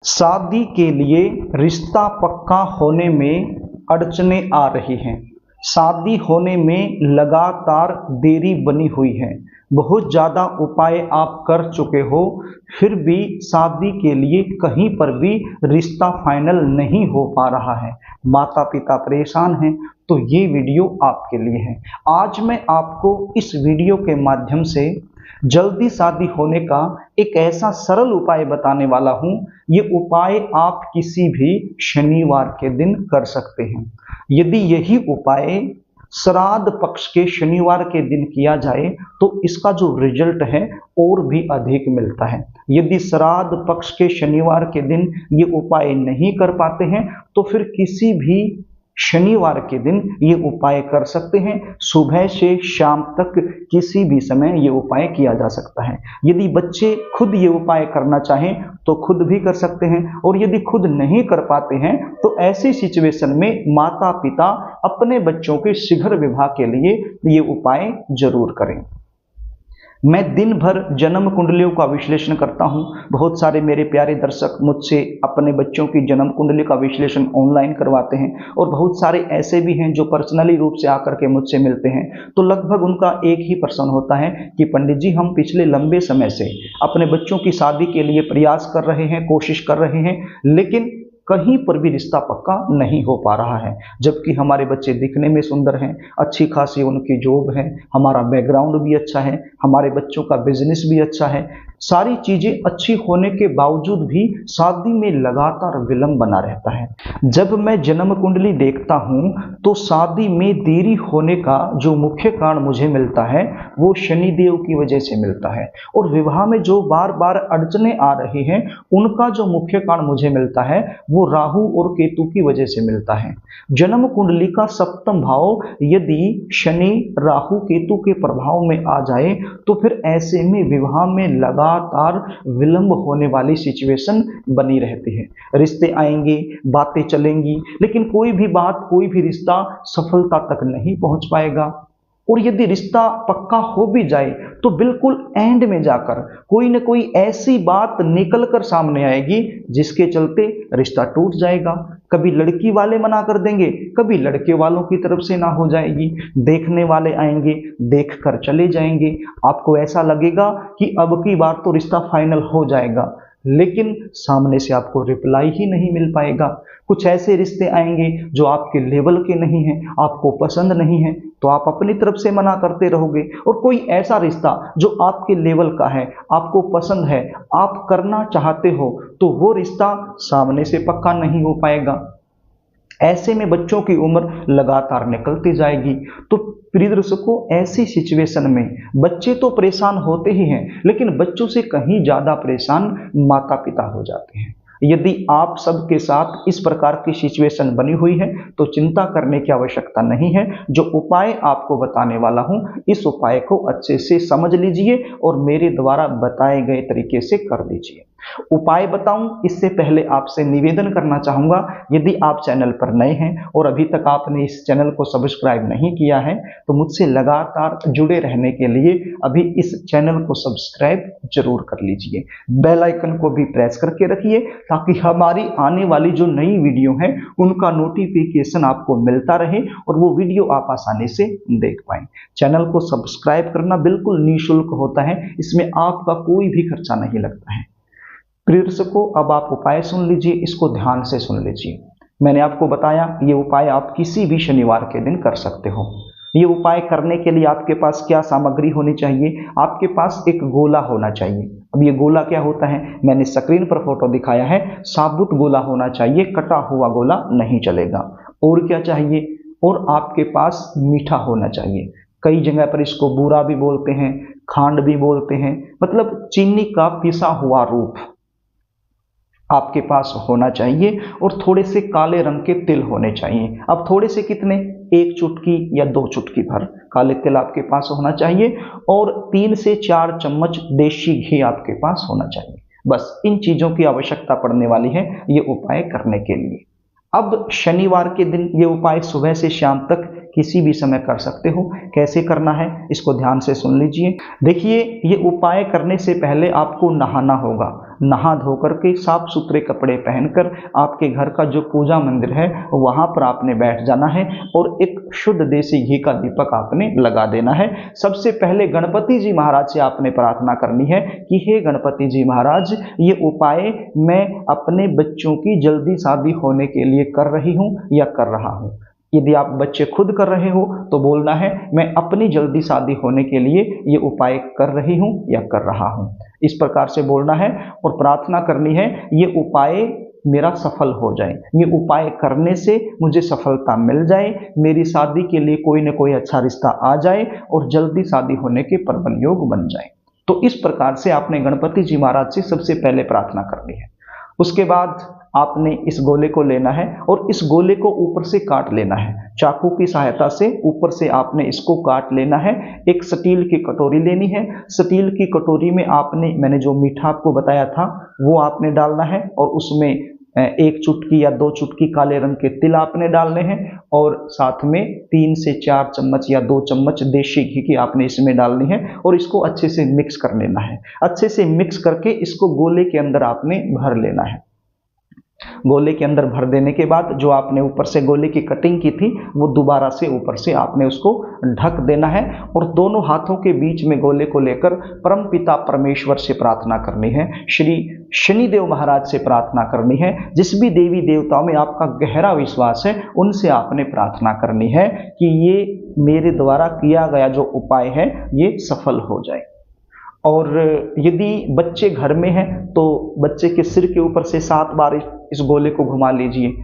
शादी के लिए रिश्ता पक्का होने में अड़चनें आ रही हैं। शादी होने में लगातार देरी बनी हुई है। बहुत ज़्यादा उपाय आप कर चुके हो, फिर भी शादी के लिए कहीं पर भी रिश्ता फाइनल नहीं हो पा रहा है। माता पिता परेशान हैं, तो ये वीडियो आपके लिए है। आज मैं आपको इस वीडियो के माध्यम से जल्दी शादी होने का एक ऐसा सरल उपाय बताने वाला हूँ। ये उपाय आप किसी भी शनिवार के दिन कर सकते हैं। यदि यही उपाय श्राद्ध पक्ष के शनिवार के दिन किया जाए तो इसका जो रिजल्ट है और भी अधिक मिलता है। यदि श्राद्ध पक्ष के शनिवार के दिन ये उपाय नहीं कर पाते हैं तो फिर किसी भी शनिवार के दिन ये उपाय कर सकते हैं। सुबह से शाम तक किसी भी समय ये उपाय किया जा सकता है। यदि बच्चे खुद ये उपाय करना चाहें तो खुद भी कर सकते हैं, और यदि खुद नहीं कर पाते हैं तो ऐसी सिचुएशन में माता पिता अपने बच्चों के शीघ्र विवाह के लिए ये उपाय जरूर करें। मैं दिन भर जन्म कुंडलियों का विश्लेषण करता हूं। बहुत सारे मेरे प्यारे दर्शक मुझसे अपने बच्चों की जन्म कुंडली का विश्लेषण ऑनलाइन करवाते हैं, और बहुत सारे ऐसे भी हैं जो पर्सनली रूप से आकर के मुझसे मिलते हैं। तो लगभग उनका एक ही प्रश्न होता है कि पंडित जी, हम पिछले लंबे समय से अपने बच्चों की शादी के लिए प्रयास कर रहे हैं, कोशिश कर रहे हैं, लेकिन कहीं पर भी रिश्ता पक्का नहीं हो पा रहा है। जबकि हमारे बच्चे दिखने में सुंदर हैं, अच्छी खासी उनकी जॉब है, हमारा बैकग्राउंड भी अच्छा है, हमारे बच्चों का बिजनेस भी अच्छा है, सारी चीजें अच्छी होने के बावजूद भी शादी में लगातार विलंब बना रहता है। जब मैं जन्म कुंडली देखता हूं तो शादी में देरी होने का जो मुख्य कारण मुझे मिलता है वो शनिदेव की वजह से मिलता है, और विवाह में जो बार बार अड़चने आ रही हैं उनका जो मुख्य कारण मुझे मिलता है वो राहु और केतु की वजह से मिलता है। जन्म कुंडली का सप्तम भाव यदि शनि राहु केतु के प्रभाव में आ जाए तो फिर ऐसे में विवाह में लगातार विलंब होने वाली सिचुएशन बनी रहती है। रिश्ते आएंगे, बातें चलेंगी, लेकिन कोई भी बात, कोई भी रिश्ता सफलता तक नहीं पहुंच पाएगा। और यदि रिश्ता पक्का हो भी जाए तो बिल्कुल एंड में जाकर कोई न कोई ऐसी बात निकल कर सामने आएगी जिसके चलते रिश्ता टूट जाएगा। कभी लड़की वाले मना कर देंगे, कभी लड़के वालों की तरफ से ना हो जाएगी, देखने वाले आएंगे, देख कर चले जाएंगे। आपको ऐसा लगेगा कि अब की बार तो रिश्ता फाइनल हो जाएगा, लेकिन सामने से आपको रिप्लाई ही नहीं मिल पाएगा। कुछ ऐसे रिश्ते आएंगे जो आपके लेवल के नहीं हैं, आपको पसंद नहीं है, तो आप अपनी तरफ से मना करते रहोगे। और कोई ऐसा रिश्ता जो आपके लेवल का है, आपको पसंद है, आप करना चाहते हो, तो वो रिश्ता सामने से पक्का नहीं हो पाएगा। ऐसे में बच्चों की उम्र लगातार निकलती जाएगी। तो प्रिय दर्शकों, ऐसी सिचुएशन में बच्चे तो परेशान होते ही हैं, लेकिन बच्चों से कहीं ज्यादा परेशान माता पिता हो जाते हैं। यदि आप सबके साथ इस प्रकार की सिचुएशन बनी हुई है तो चिंता करने की आवश्यकता नहीं है। जो उपाय आपको बताने वाला हूं, इस उपाय को अच्छे से समझ लीजिए और मेरे द्वारा बताए गए तरीके से कर दीजिए। उपाय बताऊं इससे पहले आपसे निवेदन करना चाहूंगा, यदि आप चैनल पर नए हैं और अभी तक आपने इस चैनल को सब्सक्राइब नहीं किया है तो मुझसे लगातार जुड़े रहने के लिए अभी इस चैनल को सब्सक्राइब जरूर कर लीजिए। बेल आइकन को भी प्रेस करके रखिए ताकि हमारी आने वाली जो नई वीडियो है उनका नोटिफिकेशन आपको मिलता रहे और वो वीडियो आप आसानी से देख पाएं। चैनल को सब्सक्राइब करना बिल्कुल निःशुल्क होता है, इसमें आपका कोई भी खर्चा नहीं लगता है। प्रिय दर्शकों, अब आप उपाय सुन लीजिए, इसको ध्यान से सुन लीजिए। मैंने आपको बताया ये उपाय आप किसी भी शनिवार के दिन कर सकते हो। ये उपाय करने के लिए आपके पास क्या सामग्री होनी चाहिए? आपके पास एक गोला होना चाहिए। अब ये गोला क्या होता है, मैंने स्क्रीन पर फोटो दिखाया है। साबुत गोला होना चाहिए, कटा हुआ गोला नहीं चलेगा। और क्या चाहिए? और आपके पास मीठा होना चाहिए। कई जगह पर इसको बूरा भी बोलते हैं, खांड भी बोलते हैं, मतलब चीनी का पिसा हुआ रूप आपके पास होना चाहिए। और थोड़े से काले रंग के तिल होने चाहिए। अब थोड़े से कितने? 1 चुटकी या 2 चुटकी भर काले तिल आपके पास होना चाहिए, और 3 से 4 चम्मच देशी घी आपके पास होना चाहिए। बस इन चीजों की आवश्यकता पड़ने वाली है ये उपाय करने के लिए। अब शनिवार के दिन ये उपाय सुबह से शाम तक किसी भी समय कर सकते हो। कैसे करना है इसको ध्यान से सुन लीजिए। देखिए, ये उपाय करने से पहले आपको नहाना होगा। नहा धो करके साफ सुथरे कपड़े पहनकर आपके घर का जो पूजा मंदिर है वहां पर आपने बैठ जाना है और एक शुद्ध देसी घी का दीपक आपने लगा देना है। सबसे पहले गणपति जी महाराज से आपने प्रार्थना करनी है कि हे गणपति जी महाराज, ये उपाय मैं अपने बच्चों की जल्दी शादी होने के लिए कर रही हूँ या कर रहा हूँ। यदि आप बच्चे खुद कर रहे हो तो बोलना है मैं अपनी जल्दी शादी होने के लिए ये उपाय कर रही हूँ या कर रहा हूँ। इस प्रकार से बोलना है और प्रार्थना करनी है ये उपाय मेरा सफल हो जाए, ये उपाय करने से मुझे सफलता मिल जाए, मेरी शादी के लिए कोई न कोई अच्छा रिश्ता आ जाए और जल्दी शादी होने के प्रबल योग बन जाए। तो इस प्रकार से आपने गणपति जी महाराज से सबसे पहले प्रार्थना करनी है। उसके बाद आपने इस गोले को लेना है और इस गोले को ऊपर से काट लेना है। चाकू की सहायता से ऊपर से आपने इसको काट लेना है। एक स्टील की कटोरी लेनी है। स्टील की कटोरी में आपने, मैंने जो मीठा आपको बताया था वो आपने डालना है और उसमें 1 चुटकी या 2 चुटकी काले रंग के तिल आपने डालने हैं और साथ में 3 से 4 चम्मच या 2 चम्मच देशी घी की आपने इसमें डालनी है और इसको अच्छे से मिक्स कर लेना है। अच्छे से मिक्स करके इसको गोले के अंदर आपने भर लेना है। गोले के अंदर भर देने के बाद जो आपने ऊपर से गोले की कटिंग की थी वो दोबारा से ऊपर से आपने उसको ढक देना है और दोनों हाथों के बीच में गोले को लेकर परमपिता परमेश्वर से प्रार्थना करनी है। श्री शनिदेव महाराज से प्रार्थना करनी है। जिस भी देवी देवताओं में आपका गहरा विश्वास है उनसे आपने प्रार्थना करनी है कि ये मेरे द्वारा किया गया जो उपाय है ये सफल हो जाए। और यदि बच्चे घर में हैं तो बच्चे के सिर के ऊपर से 7 बार इस गोले को घुमा लीजिए।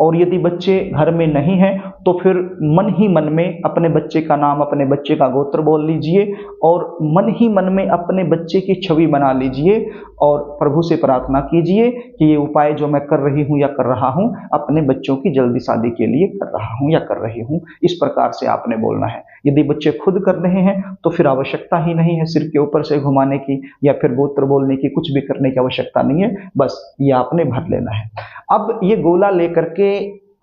और यदि बच्चे घर में नहीं हैं तो फिर मन ही मन में अपने बच्चे का नाम, अपने बच्चे का गोत्र बोल लीजिए और मन ही मन में अपने बच्चे की छवि बना लीजिए और प्रभु से प्रार्थना कीजिए कि ये उपाय जो मैं कर रही हूँ या कर रहा हूँ अपने बच्चों की जल्दी शादी के लिए कर रहा हूँ या कर रही हूँ। इस प्रकार से आपने बोलना है। यदि बच्चे खुद कर रहे हैं तो फिर आवश्यकता ही नहीं है सिर के ऊपर से घुमाने की या फिर गोत्र बोलने की, कुछ भी करने की आवश्यकता नहीं है, बस ये आपने भर लेना है। अब ये गोला लेकर के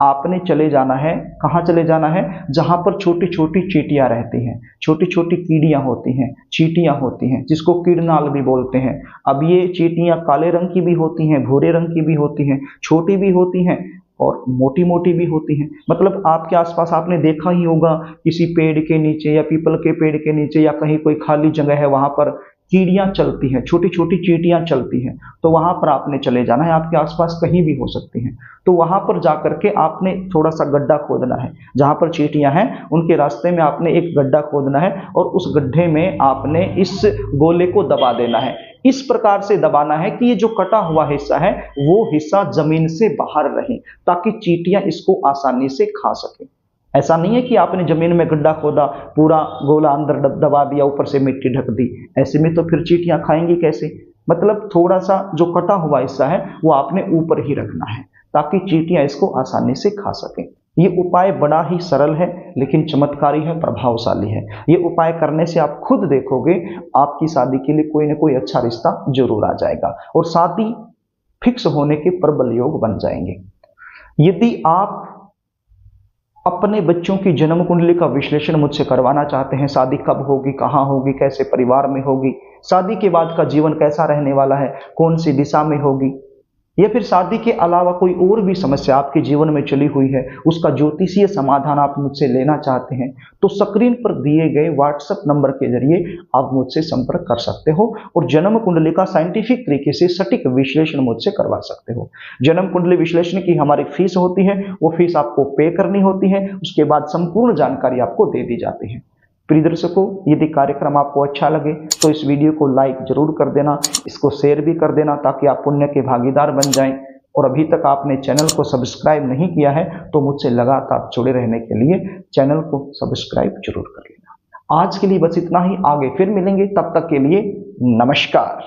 आपने चले जाना है। कहाँ चले जाना है? जहाँ पर छोटी छोटी चींटियाँ रहती हैं, छोटी छोटी कीड़ियाँ होती हैं, चींटियाँ होती हैं, जिसको कीड़नाल भी बोलते हैं। अब ये चींटियाँ काले रंग की भी होती हैं, भूरे रंग की भी होती हैं, छोटी भी होती हैं और मोटी मोटी भी होती हैं। मतलब आपके आसपास आपने देखा ही होगा किसी पेड़ के नीचे या पीपल के पेड़ के नीचे या कहीं कोई खाली जगह है वहाँ पर कीड़ियाँ चलती हैं, छोटी छोटी चींटियाँ चलती हैं। तो वहाँ पर आपने चले जाना है। आपके आसपास कहीं भी हो सकती हैं। तो वहाँ पर जा करके आपने थोड़ा सा गड्ढा खोदना है। जहाँ पर चींटियाँ हैं उनके रास्ते में आपने एक गड्ढा खोदना है और उस गड्ढे में आपने इस गोले को दबा देना है। इस प्रकार से दबाना है कि ये जो कटा हुआ हिस्सा है वो हिस्सा जमीन से बाहर रहे ताकि चींटियाँ इसको आसानी से खा सकें। ऐसा नहीं है कि आपने जमीन में गड्ढा खोदा, पूरा गोला अंदर दबा दिया, ऊपर से मिट्टी ढक दी। ऐसे में तो फिर चींटियां खाएंगी कैसे? मतलब थोड़ा सा जो कटा हुआ हिस्सा है वो आपने ऊपर ही रखना है ताकि चींटियां इसको आसानी से खा सकें। ये उपाय बड़ा ही सरल है लेकिन चमत्कारी है, प्रभावशाली है। ये उपाय करने से आप खुद देखोगे आपकी शादी के लिए कोई ना कोई अच्छा रिश्ता जरूर आ जाएगा और शादी फिक्स होने के प्रबल योग बन जाएंगे। यदि आप अपने बच्चों की जन्म कुंडली का विश्लेषण मुझसे करवाना चाहते हैं, शादी कब होगी, कहाँ होगी, कैसे परिवार में होगी, शादी के बाद का जीवन कैसा रहने वाला है, कौन सी दिशा में होगी, या फिर शादी के अलावा कोई और भी समस्या आपके जीवन में चली हुई है उसका ज्योतिषीय समाधान आप मुझसे लेना चाहते हैं तो स्क्रीन पर दिए गए व्हाट्सएप नंबर के जरिए आप मुझसे संपर्क कर सकते हो और जन्म कुंडली का साइंटिफिक तरीके से सटीक विश्लेषण मुझसे करवा सकते हो। जन्म कुंडली विश्लेषण की हमारी फीस होती है, वो फीस आपको पे करनी होती है। उसके बाद संपूर्ण जानकारी आपको दे दी जाती है। प्रिय दर्शकों, यदि कार्यक्रम आपको अच्छा लगे तो इस वीडियो को लाइक जरूर कर देना, इसको शेयर भी कर देना ताकि आप पुण्य के भागीदार बन जाएं। और अभी तक आपने चैनल को सब्सक्राइब नहीं किया है तो मुझसे लगातार जुड़े रहने के लिए चैनल को सब्सक्राइब जरूर कर लेना। आज के लिए बस इतना ही, आगे फिर मिलेंगे, तब तक के लिए नमस्कार।